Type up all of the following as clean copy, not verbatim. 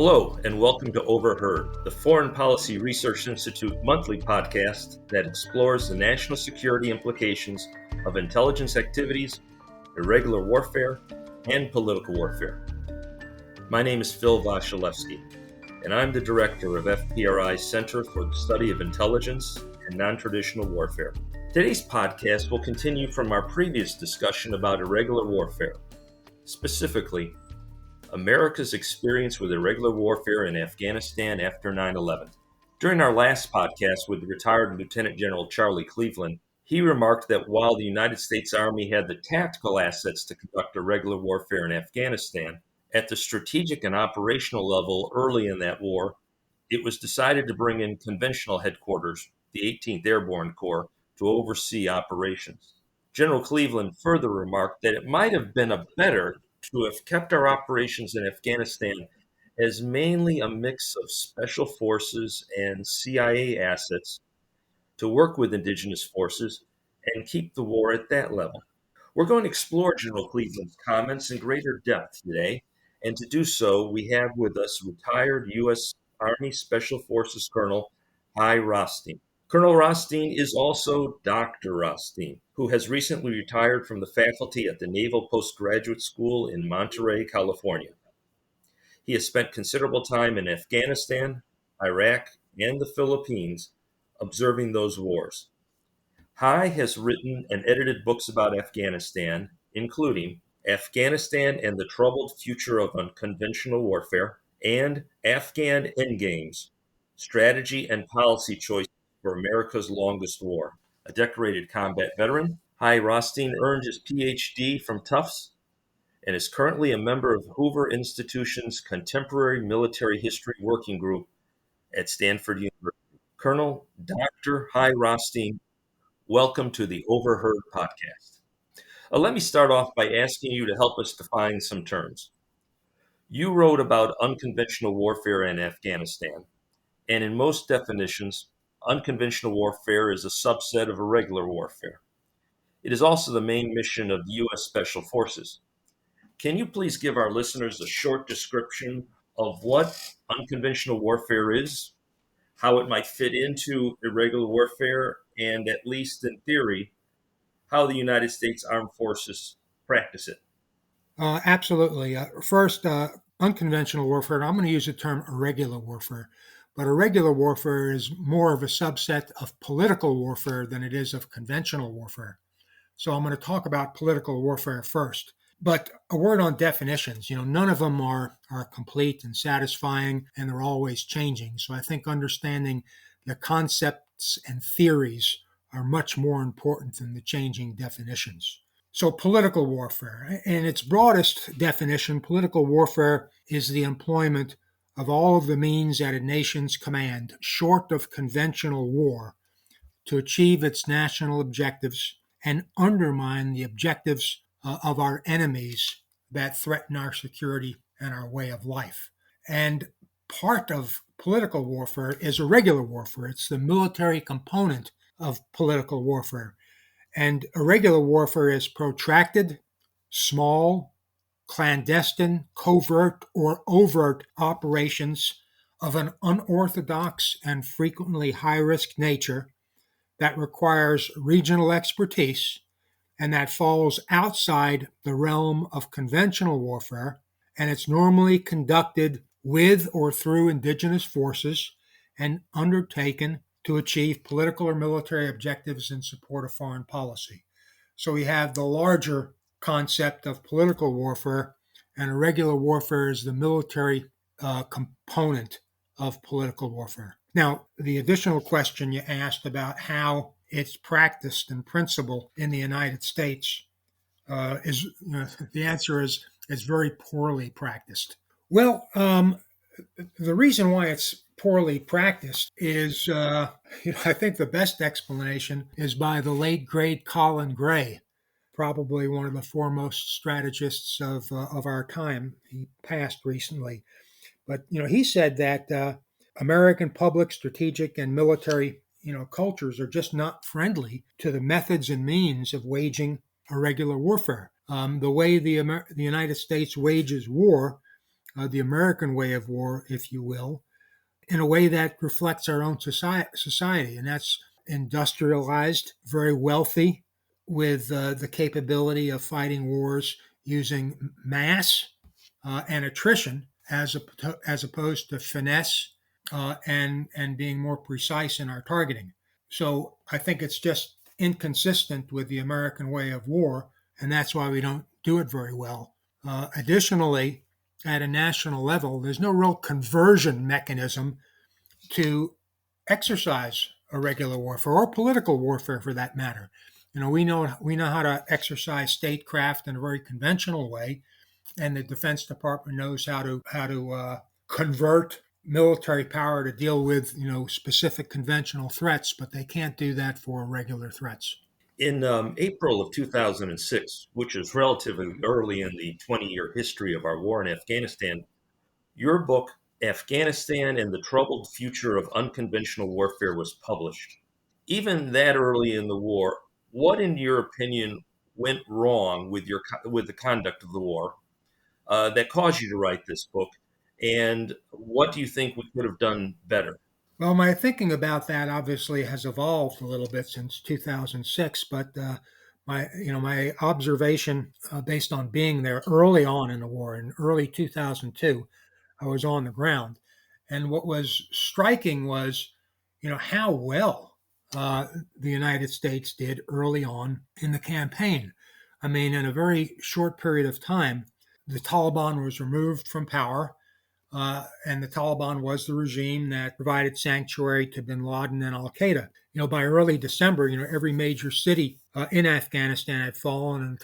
Hello, and welcome to Overheard, the Foreign Policy Research Institute monthly podcast that explores the national security implications of intelligence activities, irregular warfare, and political warfare. My name is Phil Wasielewski, and I'm the director of FPRI's Center for the Study of Intelligence and Non-Traditional Warfare. Today's podcast will continue from our previous discussion about irregular warfare, specifically America's experience with irregular warfare in Afghanistan after 9/11. During our last podcast with retired Lieutenant General Charlie Cleveland, he remarked that while the United States Army had the tactical assets to conduct irregular warfare in Afghanistan, at the strategic and operational level early in that war, it was decided to bring in conventional headquarters, the 18th Airborne Corps, to oversee operations. General Cleveland further remarked that it might have been better to have kept our operations in Afghanistan as mainly a mix of special forces and CIA assets to work with indigenous forces and keep the war at that level. We're going to explore General Cleveland's comments in greater depth today, and to do so, we have with us retired U.S. Army Special Forces Colonel Hy Rothstein. Colonel Rothstein is also Dr. Rothstein, who has recently retired from the faculty at the Naval Postgraduate School in Monterey, California. He has spent considerable time in Afghanistan, Iraq, and the Philippines observing those wars. Hy has written and edited books about Afghanistan, including Afghanistan and the Troubled Future of Unconventional Warfare and Afghan Endgames, Strategy and Policy Choices for America's Longest War. A decorated combat veteran, Hy Rothstein earned his PhD from Tufts and is currently a member of Hoover Institution's Contemporary Military History Working Group at Stanford University. Colonel Dr. Hy Rothstein, welcome to the Overheard podcast. Let me start off by asking you to help us define some terms. You wrote about unconventional warfare in Afghanistan, and in most definitions, unconventional warfare is a subset of irregular warfare. It is also the main mission of the U.S. Special Forces. Can you please give our listeners a short description of what unconventional warfare is, how it might fit into irregular warfare, and at least in theory, how the United States Armed Forces practice it? Absolutely. First, unconventional warfare, I'm going to use the term irregular warfare. But irregular warfare is more of a subset of political warfare than it is of conventional warfare. So I'm going to talk about political warfare first. But a word on definitions. None of them are complete and satisfying, and they're always changing. So I think understanding the concepts and theories are much more important than the changing definitions. So political warfare, in its broadest definition, political warfare is the employment of all of the means at a nation's command, short of conventional war, to achieve its national objectives and undermine the objectives of our enemies that threaten our security and our way of life. And part of political warfare is irregular warfare. It's the military component of political warfare. And irregular warfare is protracted, small, clandestine, covert, or overt operations of an unorthodox and frequently high-risk nature that requires regional expertise and that falls outside the realm of conventional warfare, and it's normally conducted with or through indigenous forces and undertaken to achieve political or military objectives in support of foreign policy. So we have the larger concept of political warfare, and irregular warfare is the military component of political warfare. Now, the additional question you asked about how it's practiced in principle in the United States is the answer is very poorly practiced. Well, the reason why it's poorly practiced is, I think the best explanation is by the late great Colin Gray, probably one of the foremost strategists of our time. He passed recently, but he said that American public, strategic, and military cultures are just not friendly to the methods and means of waging irregular warfare. The way the United States wages war the American way of war, if you will, in a way that reflects our own society. And that's industrialized, very wealthy, with the capability of fighting wars using mass and attrition as opposed to finesse and being more precise in our targeting. So I think it's just inconsistent with the American way of war, and that's why we don't do it very well. Additionally, at a national level, there's no real conversion mechanism to exercise irregular warfare or political warfare, for that matter. We know how to exercise statecraft in a very conventional way, and the Defense Department knows how to convert military power to deal with specific conventional threats, but they can't do that for irregular threats. In April of 2006, which is relatively early in the 20-year history of our war in Afghanistan, your book, Afghanistan and the Troubled Future of Unconventional Warfare, was published. Even that early in the war, what, in your opinion, went wrong with the conduct of the war that caused you to write this book, and what do you think we could have done better? Well, my thinking about that obviously has evolved a little bit since 2006, but my observation based on being there early on in the war in early 2002, I was on the ground, and what was striking was, how well the United States did early on in the campaign. I mean, in a very short period of time, the Taliban was removed from power. And the Taliban was the regime that provided sanctuary to bin Laden and Al Qaeda. By early December, every major city in Afghanistan had fallen,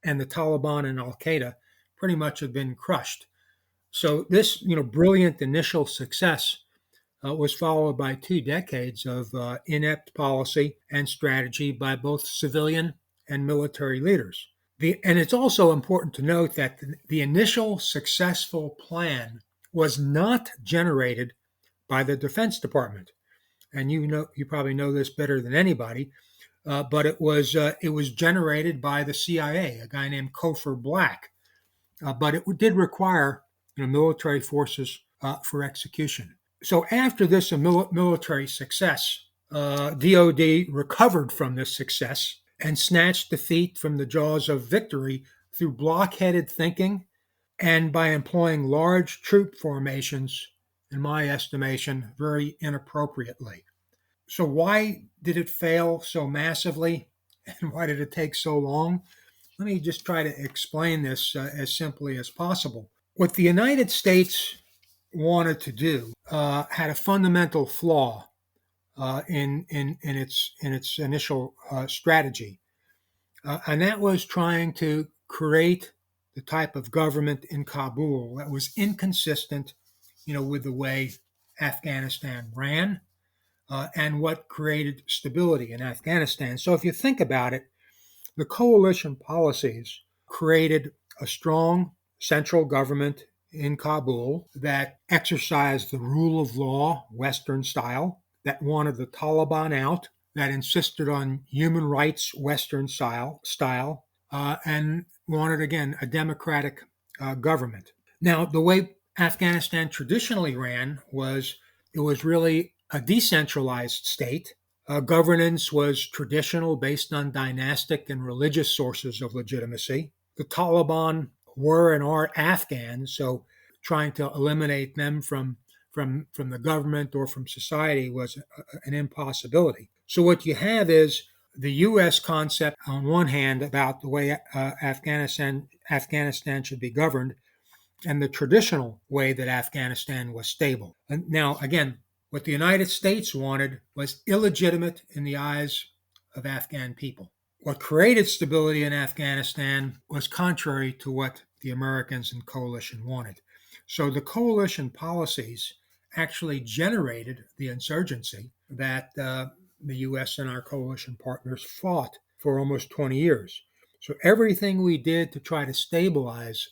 and the Taliban and Al Qaeda pretty much had been crushed. So this, brilliant initial success was followed by 2 decades of inept policy and strategy by both civilian and military leaders. And it's also important to note that the initial successful plan was not generated by the Defense Department, and you probably know this better than anybody. But it was generated by the CIA, a guy named Cofer Black. But it did require military forces for execution. So after this military success, DoD recovered from this success and snatched defeat from the jaws of victory through blockheaded thinking and by employing large troop formations, in my estimation, very inappropriately. So why did it fail so massively, and why did it take so long? Let me just try to explain this as simply as possible. What the United States wanted to do had a fundamental flaw in its initial strategy, and that was trying to create the type of government in Kabul that was inconsistent, with the way Afghanistan ran and what created stability in Afghanistan. So if you think about it, the coalition policies created a strong central government in Kabul that exercised the rule of law, Western style, that wanted the Taliban out, that insisted on human rights, Western style, and wanted, again, a democratic government. Now, the way Afghanistan traditionally ran was it was really a decentralized state. Governance was traditional, based on dynastic and religious sources of legitimacy. The Taliban were and are Afghans, so trying to eliminate them from the government or from society was an impossibility. So what you have is the U.S. concept, on one hand, about the way Afghanistan should be governed, and the traditional way that Afghanistan was stable. And now, again, what the United States wanted was illegitimate in the eyes of Afghan people. What created stability in Afghanistan was contrary to what the Americans and coalition wanted. So the coalition policies actually generated the insurgency that the U.S. and our coalition partners fought for almost 20 years. So everything we did to try to stabilize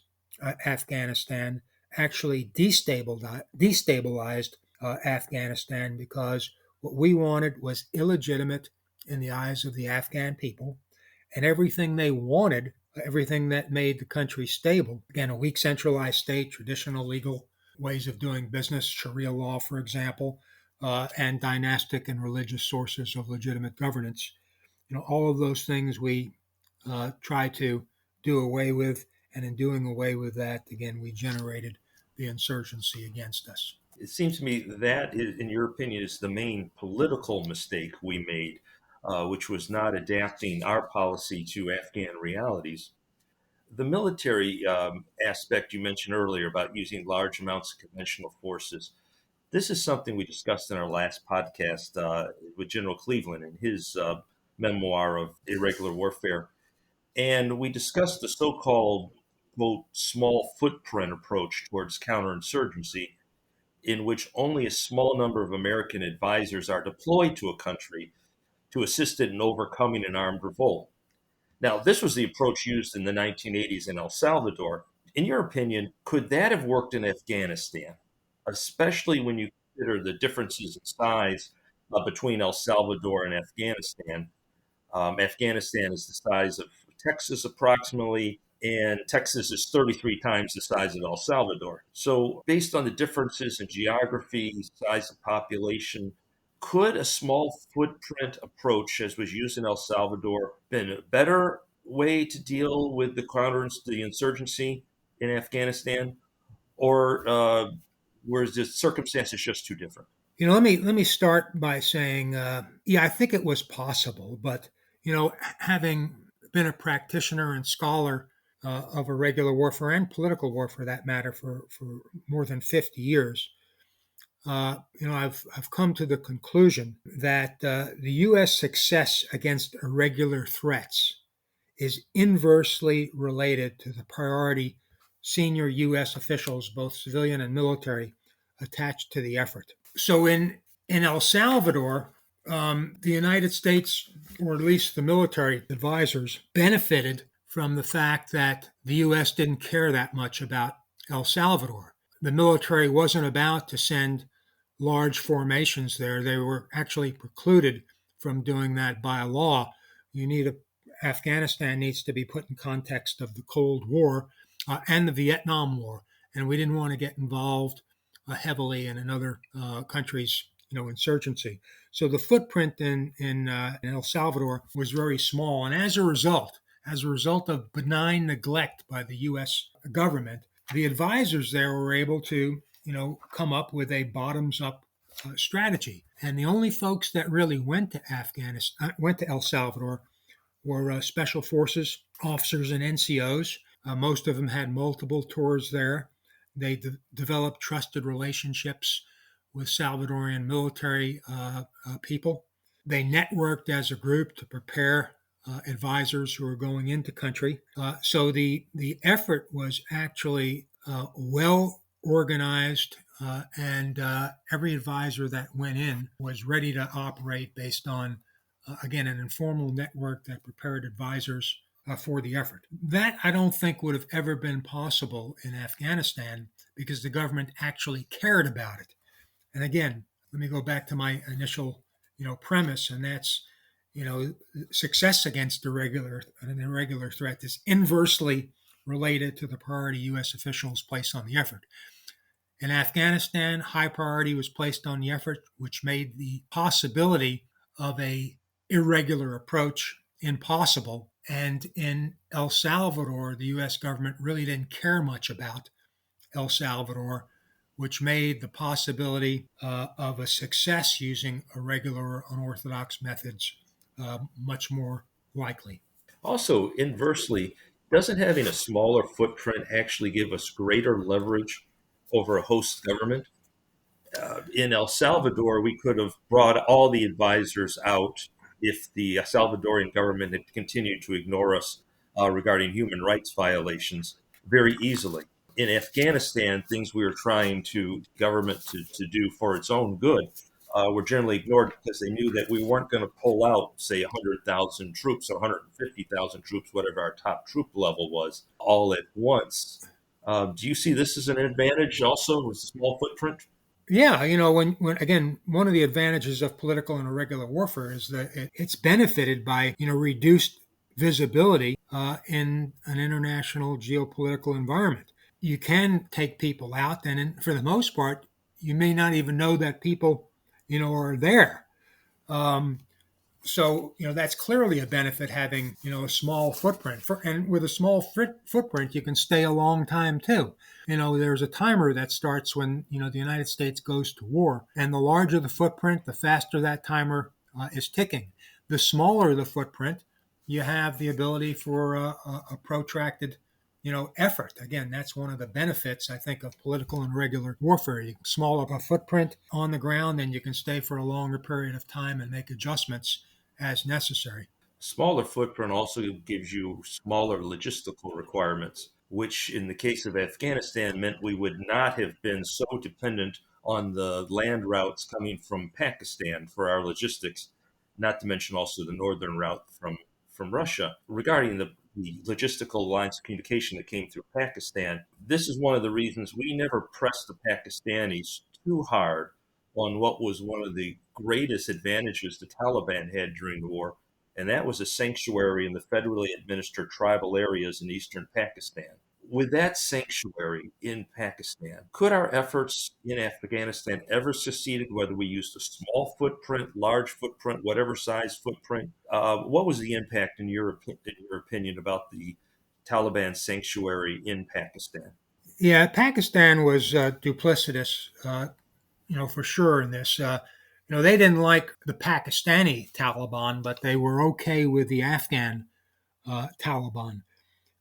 Afghanistan actually destabilized Afghanistan, because what we wanted was illegitimate in the eyes of the Afghan people, and everything they wanted everything that made the country stable. Again, a weak centralized state, traditional legal ways of doing business, Sharia law, for example, and dynastic and religious sources of legitimate governance. All of those things we try to do away with. And in doing away with that, again, we generated the insurgency against us. It seems to me that, in your opinion, is the main political mistake we made, which was not adapting our policy to Afghan realities. The military aspect you mentioned earlier about using large amounts of conventional forces. This is something we discussed in our last podcast with General Cleveland in his memoir of Irregular Warfare. And we discussed the so called, quote, small footprint approach towards counterinsurgency, in which only a small number of American advisors are deployed to a country to assist it in overcoming an armed revolt. Now, this was the approach used in the 1980s in El Salvador. In your opinion, could that have worked in Afghanistan, especially when you consider the differences in size between El Salvador and Afghanistan? Afghanistan is the size of Texas approximately, and Texas is 33 times the size of El Salvador. So, based on the differences in geography, size of population, could a small footprint approach, as was used in El Salvador, been a better way to deal with the insurgency in Afghanistan, or were the circumstances just too different? Let me start by saying, yeah, I think it was possible, but having been a practitioner and scholar of irregular warfare and political war, for that matter, for more than 50 years, I've come to the conclusion that the U.S. success against irregular threats is inversely related to the priority senior U.S. officials, both civilian and military, attached to the effort. So in El Salvador, the United States, or at least the military advisors, benefited from the fact that the U.S. didn't care that much about El Salvador. The military wasn't about to send large formations there. They were actually precluded from doing that by law. Afghanistan needs to be put in context of the Cold War and the Vietnam War, and we didn't want to get involved heavily in another country's insurgency. So the footprint in El Salvador was very small, and as a result of benign neglect by the U.S. government, the advisors there were able to come up with a bottoms-up strategy. And the only folks that really went to El Salvador, were special forces officers and NCOs. Most of them had multiple tours there. They developed trusted relationships with Salvadorian military people. They networked as a group to prepare advisors who were going into country. So the effort was actually well organized, and every advisor that went in was ready to operate based on, again, an informal network that prepared advisors for the effort. That I don't think would have ever been possible in Afghanistan because the government actually cared about it. And again, let me go back to my initial, premise, and that's, success against an irregular threat is inversely related to the priority U.S. officials place on the effort. In Afghanistan, high priority was placed on the effort, which made the possibility of a irregular approach impossible. And in El Salvador, the U.S. government really didn't care much about El Salvador, which made the possibility of a success using irregular or unorthodox methods much more likely. Also, inversely, doesn't having a smaller footprint actually give us greater leverage over a host government? In El Salvador, we could have brought all the advisors out if the Salvadorian government had continued to ignore us regarding human rights violations very easily. In Afghanistan, things we were trying to government to do for its own good were generally ignored because they knew that we weren't going to pull out, say, 100,000 troops or 150,000 troops, whatever our top troop level was, all at once. Do you see this as an advantage also with a small footprint? Yeah, when again, one of the advantages of political and irregular warfare is that it's benefited by reduced visibility in an international geopolitical environment. You can take people out, and for the most part, you may not even know that people, are there. Um, so that's clearly a benefit having a small footprint. And with a small footprint, you can stay a long time too. There's a timer that starts when the United States goes to war, and the larger the footprint, the faster that timer is ticking. The smaller the footprint, you have the ability for a protracted effort. Again, that's one of the benefits, I think, of political and regular warfare. You can smaller a footprint on the ground, and you can stay for a longer period of time and make adjustments as necessary. Smaller footprint also gives you smaller logistical requirements, which in the case of Afghanistan meant we would not have been so dependent on the land routes coming from Pakistan for our logistics, not to mention also the northern route from Russia. Regarding the logistical lines of communication that came through Pakistan, this is one of the reasons we never pressed the Pakistanis too hard on what was one of the greatest advantages the Taliban had during the war, and that was a sanctuary in the federally administered tribal areas in eastern Pakistan. With that sanctuary in Pakistan, could our efforts in Afghanistan ever succeeded, whether we used a small footprint, large footprint, whatever size footprint? What was the impact, in your opinion, about the Taliban sanctuary in Pakistan? Yeah, Pakistan was duplicitous, for sure in this. They didn't like the Pakistani Taliban, but they were okay with the Afghan Taliban.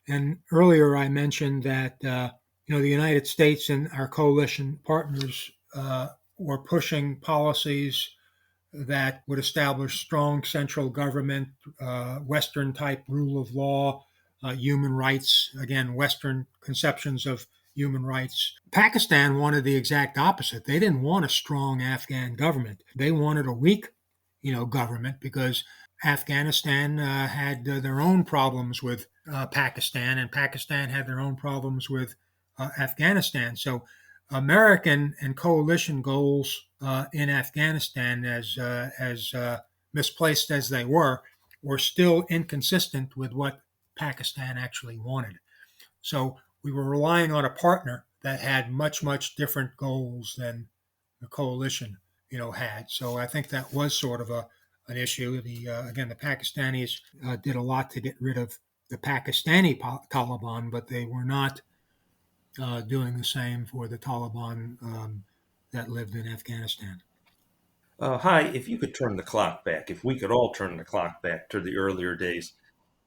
And earlier I mentioned that the United States and our coalition partners were pushing policies that would establish strong central government, Western type rule of law, human rights, again, Western conceptions of human rights. Pakistan wanted the exact opposite. They didn't want a strong Afghan government. They wanted a weak, government because Afghanistan had their own problems with Pakistan, and Pakistan had their own problems with Afghanistan. So American and coalition goals in Afghanistan, as misplaced as they were still inconsistent with what Pakistan actually wanted. So we were relying on a partner that had much different goals than the coalition, had. So I think that was sort of an issue. The Pakistanis did a lot to get rid of the Pakistani Taliban, but they were not doing the same for the Taliban that lived in Afghanistan. Hi, if you could turn the clock back, if we could all turn the clock back to the earlier days,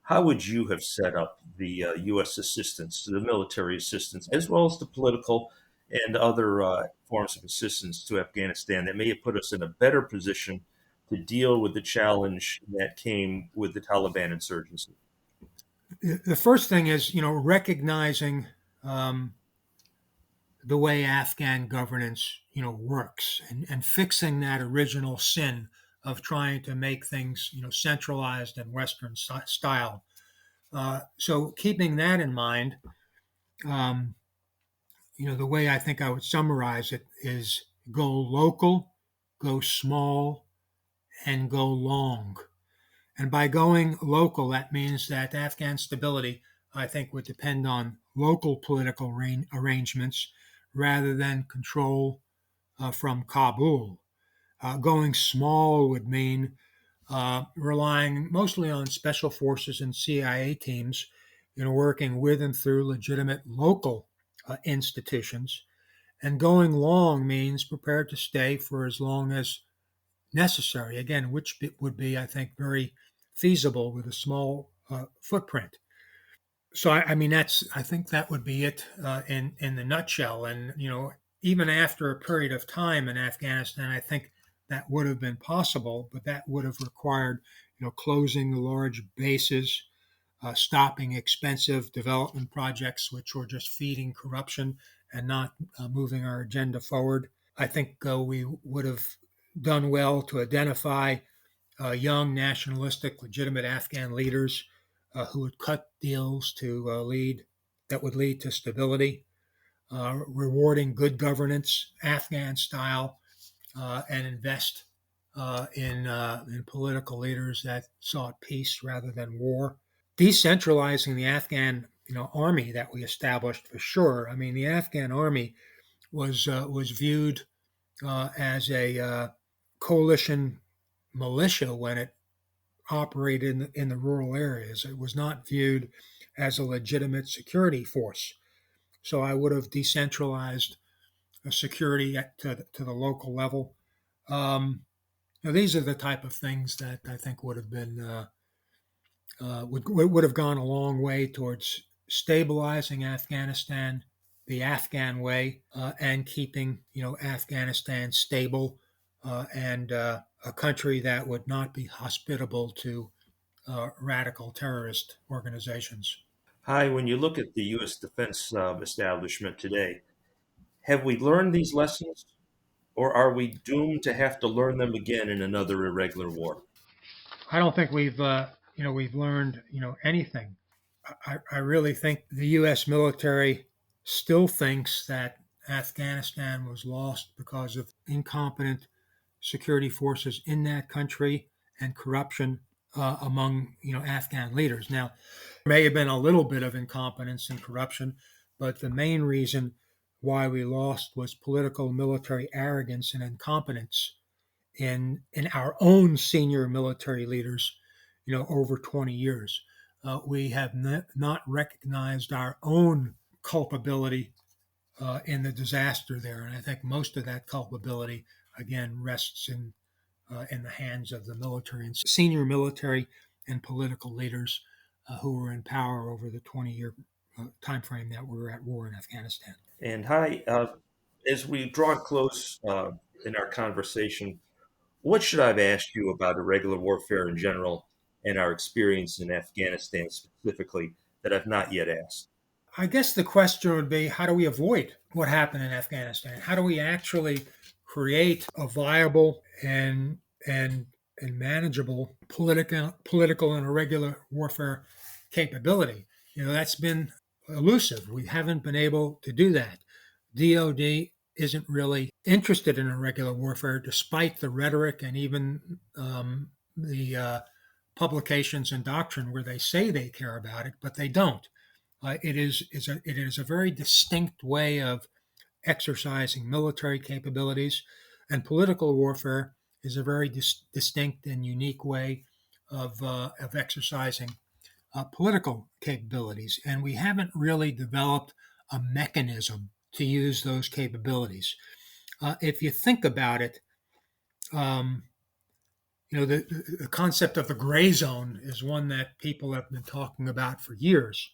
how would you have set up the U.S. assistance, the military assistance, as well as the political and other forms of assistance to Afghanistan that may have put us in a better position to deal with the challenge that came with the Taliban insurgency? The first thing is, recognizing um, the way Afghan governance, works, and fixing that original sin of trying to make things, centralized and Western style. So keeping that in mind, um, the way I think I would summarize it is go local, go small, and go long. And by going local, that means that Afghan stability, I think, would depend on local political arrangements rather than control from Kabul. Going small would mean relying mostly on special forces and CIA teams, working with and through legitimate local institutions. And going long means prepared to stay for as long as necessary. Again, which would be, I think, very feasible with a small footprint. So, I mean, I think that would be it in the nutshell. And even after a period of time in Afghanistan, I think that would have been possible, but that would have required closing the large bases, stopping expensive development projects, which were just feeding corruption and not moving our agenda forward. I think we would have done well to identify young, nationalistic, legitimate Afghan leaders who would cut deals to lead that would lead to stability, rewarding good governance, Afghan style, and invest in political leaders that sought peace rather than war. decentralizing the Afghan army that we established for sure. I mean, the Afghan army was viewed as a coalition militia when it operated in the rural areas. It was not viewed as a legitimate security force. So I would have decentralized security to the local level. These are the type of things that I think would have been would have gone a long way towards stabilizing Afghanistan the Afghan way and keeping Afghanistan stable and a country that would not be hospitable to radical terrorist organizations. Hi, when you look at the U.S. defense establishment today, have we learned these lessons, or are we doomed to have to learn them again in another irregular war? I don't think we've learned anything. I really think the U.S. military still thinks that Afghanistan was lost because of incompetent security forces in that country and corruption among Afghan leaders. Now, there may have been a little bit of incompetence and corruption, but the main reason why we lost was political military arrogance and incompetence in our own senior military leaders, over 20 years. We have not recognized our own culpability in the disaster there, and I think most of that culpability again rests in the hands of the military and senior military and political leaders who were in power over the 20-year time frame that we were at war in Afghanistan. And Hy, as we draw close in our conversation, what should I have asked you about irregular warfare in general and our experience in Afghanistan specifically that I've not yet asked? I guess the question would be, how do we avoid what happened in Afghanistan? How do we actually create a viable and manageable political and irregular warfare capability? That's been elusive. We haven't been able to do that. DoD isn't really interested in irregular warfare, despite the rhetoric and even the publications and doctrine where they say they care about it, but they don't. It is a very distinct way of exercising military capabilities, and political warfare is a very distinct and unique way of exercising political capabilities. And we haven't really developed a mechanism to use those capabilities. If you think about it, the concept of the gray zone is one that people have been talking about for years.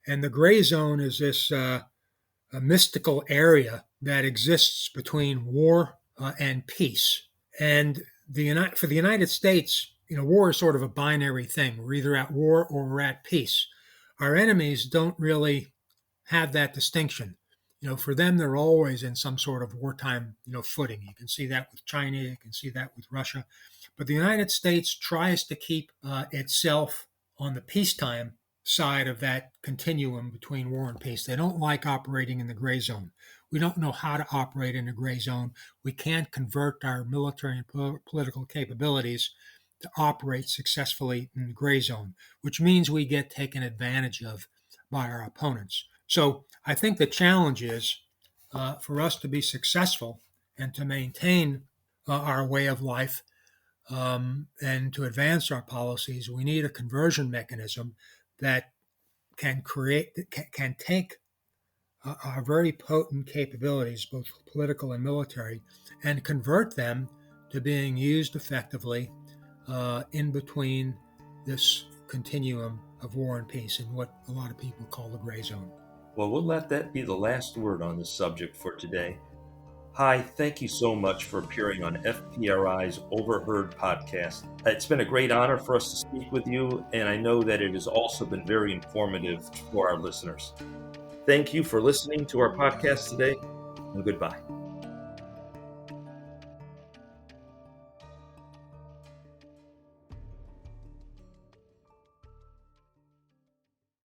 And the gray zone is this a mystical area that exists between war and peace. And for the United States, war is sort of a binary thing. We're either at war or we're at peace. Our enemies don't really have that distinction. For them, they're always in some sort of wartime, footing. You can see that with China. You can see that with Russia. But the United States tries to keep itself on the peacetime side of that continuum between war and peace. They don't like operating in the gray zone. We don't know how to operate in the gray zone. We can't convert our military and political capabilities to operate successfully in the gray zone, which means we get taken advantage of by our opponents. So I think the challenge is for us to be successful and to maintain our way of life and to advance our policies, we need a conversion mechanism that can take our very potent capabilities, both political and military, and convert them to being used effectively in between this continuum of war and peace in what a lot of people call the gray zone. Well, we'll let that be the last word on this subject for today. Hy, thank you so much for appearing on FPRI's Overheard podcast. It's been a great honor for us to speak with you, and I know that it has also been very informative for our listeners. Thank you for listening to our podcast today, and goodbye.